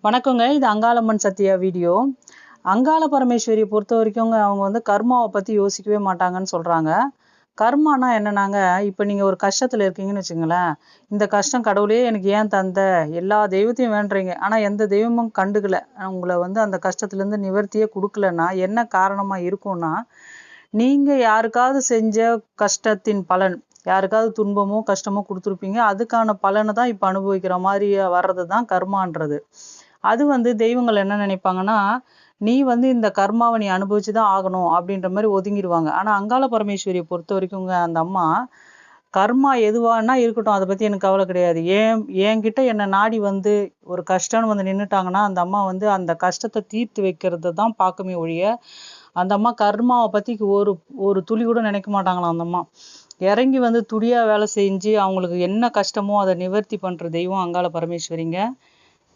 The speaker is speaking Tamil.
வணக்கங்க. இது அங்காளம்மன் சத்யா வீடியோ. அங்காள பரமேஸ்வரியை பொறுத்த வரைக்குங்க அவங்க வந்து கர்மாவை பற்றி யோசிக்கவே மாட்டாங்கன்னு சொல்கிறாங்க. கர்மானா என்னன்னாங்க, இப்போ நீங்கள் ஒரு கஷ்டத்தில் இருக்கீங்கன்னு வச்சுங்களேன், இந்த கஷ்டம் கடவுளே எனக்கு ஏன் தந்த, எல்லா தெய்வத்தையும் வேண்டுறீங்க, ஆனால் எந்த தெய்வமும் கண்டுக்கல, உங்களை வந்து அந்த கஷ்டத்துலேருந்து நிவர்த்தியே கொடுக்கலன்னா என்ன காரணமாக இருக்கும்னா, நீங்கள் யாருக்காவது செஞ்ச கஷ்டத்தின் பலன், யாருக்காவது துன்பமோ கஷ்டமோ கொடுத்துருப்பீங்க, அதுக்கான பலனை தான் இப்போ அனுபவிக்கிற மாதிரி வர்றது தான் கர்மான்றது. அது வந்து தெய்வங்கள் என்ன நினைப்பாங்கன்னா, நீ வந்து இந்த கர்மாவை நீ அனுபவிச்சு தான் ஆகணும் அப்படின்ற மாதிரி ஒதுங்கிடுவாங்க. ஆனா அங்காள பரமேஸ்வரியை பொறுத்த வரைக்குங்க அந்த அம்மா, கர்மா எதுவானா இருக்கட்டும், அதை பத்தி எனக்கு கவலை கிடையாது. என்கிட்ட என்ன நாடி வந்து ஒரு கஷ்டம்னு வந்து நின்னுட்டாங்கன்னா, அந்த அம்மா வந்து அந்த கஷ்டத்தை தீர்த்து வைக்கிறத தான் பார்க்குமே ஒழிய, அந்த அம்மா கர்மாவை பத்தி ஒரு ஒரு துளி கூட நினைக்க மாட்டாங்களாம் அந்த அம்மா. இறங்கி வந்து துடியா வேலை செஞ்சு அவங்களுக்கு என்ன கஷ்டமோ அதை நிவர்த்தி பண்ற தெய்வம் அங்காள பரமேஸ்வரிங்க.